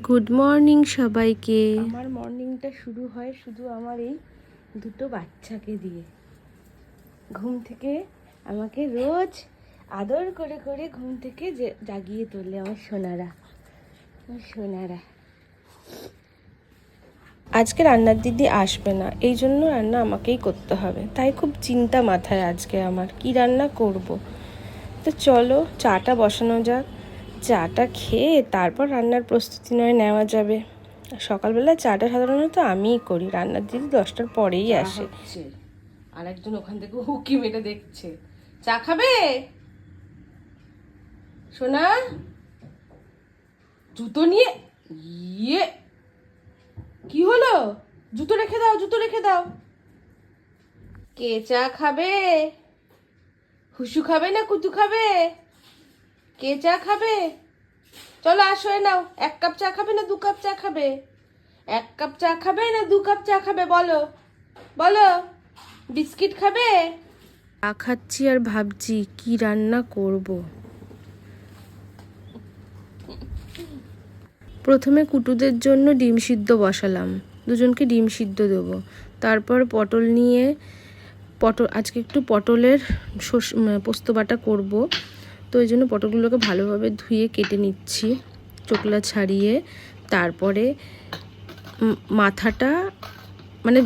Good morning সবাইকে। আমার মর্নিংটা শুরু হয় শুধু আমার এই দুটো বাচ্চাকে দিয়ে। ঘুম থেকে আমাকে রোজ আদর করে করে ঘুম থেকে জাগিয়ে তোলে আমার সোনারা। আজকে রান্নার দিদি আসবে না, এই জন্য রান্না আমাকেই করতে হবে। তাই খুব চিন্তা মাথায় আজকে আমার, কি রান্না করব। তো চলো চাটা বসানো যাক, চাটা খেয়ে তারপর রান্নার প্রস্তুতি নেওয়া যাবে। সকালবেলা চাটা সাধারণত আমিই করি, রান্নার দিদি 10টার পরেই আসে। আর একজন ওখান থেকে হুকি মেরে দেখছে। চা খাবে সোনা? জুতো নিয়ে ইয়ে কি হলো? জুতো রেখে দাও, জুতো রেখে দাও। কে চা খাবে? হুসু খাবে না কুতু খাবে? কে চা খাবে? চলো আসো, নাও। 1 কাপ চা খাবে না 2 কাপ চা খাবে? 1 কাপ চা খাবে না 2 কাপ চা খাবে? বলো বলো। বিস্কিট খাবে? চা খাচ্ছি আর ভাবছি কি রান্না করব। প্রথমে কুটুদের জন্য ডিম সিদ্ধ বসালাম, দুজনকে ডিম সিদ্ধ দেবো। তারপর পটল নিয়ে আজকে একটু পটলের পোস্ত বাটা করব। তো এই জন্য পটলগুলোকে ভালোভাবে ধুয়ে কেটে নিচ্ছি, চোকলা ছাড়িয়ে। তারপরে মাথাটা মানে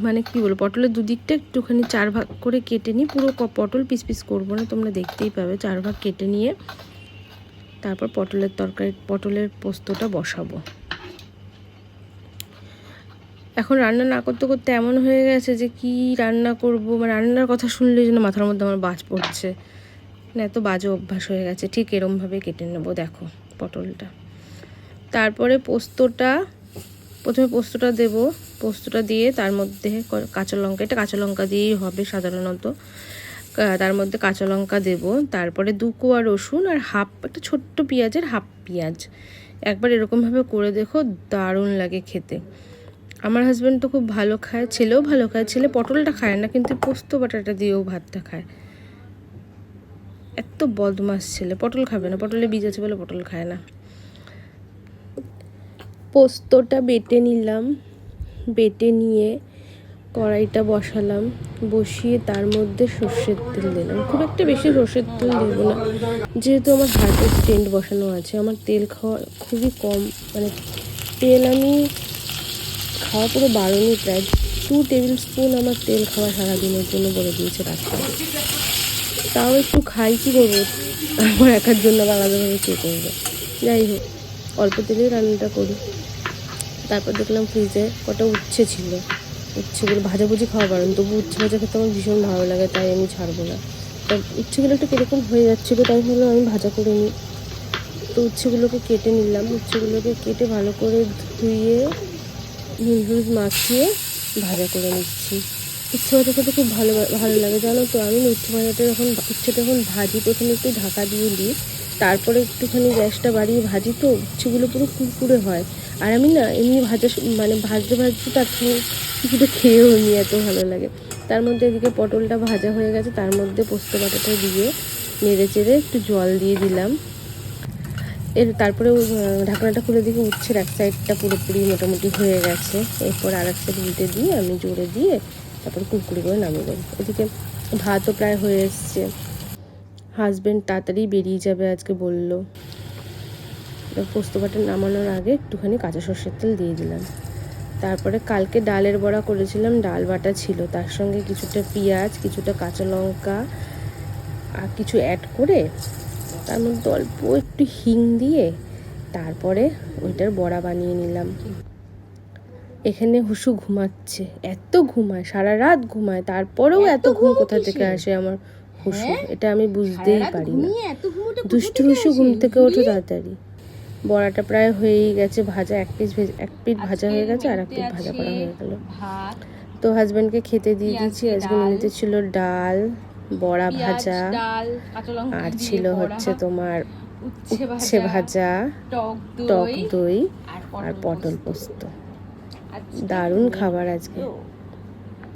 মানে কি বলবো, পটলের দুদিকটা একটুখানি 4 ভাগ করে কেটে নিই। পুরো পটল পিস পিস করবো না, তোমরা দেখতেই পাবে। 4 ভাগ কেটে নিয়ে তারপর পটলের পোস্তটা বসাবো। এখন রান্না না করতে করতে এমন হয়ে গেছে যে কি রান্না করব, মানে রান্নার কথা শুনলে যেন মাথার মধ্যে আমার বাজ পড়ছে। না, এত বাজে অভ্যাস হয়ে গেছে। ঠিক এরমভাবে কেটে নেবো, দেখো পটলটা। তারপরে প্রথমে পোস্তটা দেবো। পোস্তটা দিয়ে তার মধ্যে কাঁচা লঙ্কা, এটা কাঁচা লঙ্কা দিয়েই হবে সাধারণত। তার মধ্যে কাঁচা লঙ্কা দেবো। তারপরে 2 কোয়া রসুন আর একটা ছোট্ট পেঁয়াজের হাফ পেঁয়াজ। একবার এরকমভাবে করে দেখো, দারুণ লাগে খেতে। আমার হাজব্যান্ড তো খুব ভালো খায়, ছেলেও ভালো খায়। ছেলে পটলটা খায় না, কিন্তু পোস্ত বাটাটা দিয়েও ভাতটা খায়। এত বদমাস ছেলে, পটল খাবে না, পটলে বীজ আছে বলে পটল খায় না। পোস্তটা বেটে নিলাম, বেটে নিয়ে কড়াইটা বসালাম, বসিয়ে তার মধ্যে সর্ষের তেল দিলাম। খুব একটা বেশি সর্ষের তেল দেবো না, যেহেতু আমার হার্টের স্টেন্ট বসানো আছে। আমার তেল খাওয়া খুবই কম, মানে তেল আমি খাওয়া পুরো বারণই। প্রায় 2 টেবিল স্পুন আমার তেল খাওয়া সারাদিনের জন্য বলে দিয়েছে ডাক্তার। তাও একটু খাই, কী করবো, আমার একার জন্য আলাদাভাবে কে করবে। যাই হোক, অল্প তেলেই রান্নাটা করি। তারপর দেখলাম ফ্রিজে কটা উচ্ছে ছিল। উচ্ছেগুলো ভাজাভুজি খাওয়া বারণ, তবু উচ্ছে ভাজা খেতে আমার ভীষণ ভালো লাগে, তাই আমি ছাড়বো না। তা উচ্ছেগুলো একটু কীরকম হয়ে যাচ্ছিলো, তাই ভাবলাম আমি ভাজা করে নিই। তো উচ্ছেগুলোকে কেটে নিলাম। উচ্ছেগুলোকে কেটে ভালো করে ধুয়ে নুন হলুদ মাখিয়ে ভাজা করে নিচ্ছি। উচ্ছে ভাজা খেতে খুব ভালো লাগে, জানো তো। আমি উচ্ছেটা যখন ভাজি, প্রথমে একটু ঢাকা দিয়ে দিই, তারপরে একটুখানি গ্যাসটা বাড়িয়ে ভাজি। তো উচ্ছেগুলো পুরো কুরকুরে হয়। আর আমি না এমনি ভাজতে তার সঙ্গে কিছুটা খেয়েও নি, এত ভালো লাগে। তার মধ্যে এদিকে পটলটা ভাজা হয়ে গেছে, তার মধ্যে পোস্ত বাটাটা দিয়ে নেড়ে চেড়ে একটু জল দিয়ে দিলাম। তারপরে ঢাকনাটা খুলে দেখি উচ্ছের এক সাইডটা পুরোপুরি মোটামুটি হয়ে গেছে। এরপর আর এক সাইড উল্টে দিয়ে আমি জোরে দিয়ে তারপর কুরকুরি করে নামিয়ে দেবো। এদিকে ভাতও প্রায় হয়ে এসছে। হাজব্যান্ড তাড়াতাড়ি বেরিয়ে যাবে আজকে বললো। পোস্ত বাটা নামানোর আগে একটুখানি কাঁচা সর্ষের তেল দিয়ে দিলাম। তারপরে কালকে ডালের বড়া করেছিলাম, ডাল বাটা ছিল, তার সঙ্গে কিছুটা পেঁয়াজ, কিছুটা কাঁচা লঙ্কা আর কিছু অ্যাড করে তার মধ্যে অল্প একটু হিং দিয়ে তারপরে ওইটার বড়া বানিয়ে নিলাম। এখানে হুসু ঘুমাচ্ছে, এত ঘুমায়, সারা রাত ঘুমায়, তারপরেও এত ঘুম কোথা থেকে আসে আমার হুসু, এটা আমি বুঝতেই পারি না। দুষ্টু হুসু ঘুম থেকে ওঠো তাড়াতাড়ি। বড়াটা প্রায় হয়েই গেছে ভাজা, এক পিঠ ভাজা হয়ে গেছে, আর এক পিঠ ভাজা করা হয়ে গেল। তো হাজব্যান্ডকে খেতে দিয়ে দিয়েছি। আজকে মেনুতে ছিল ডাল, বড়া ভাজা, আর ছিল হচ্ছে তোমার উচ্ছে ভাজা, টক দই আর পটল পোস্ত। দারুণ খাবার আজকে।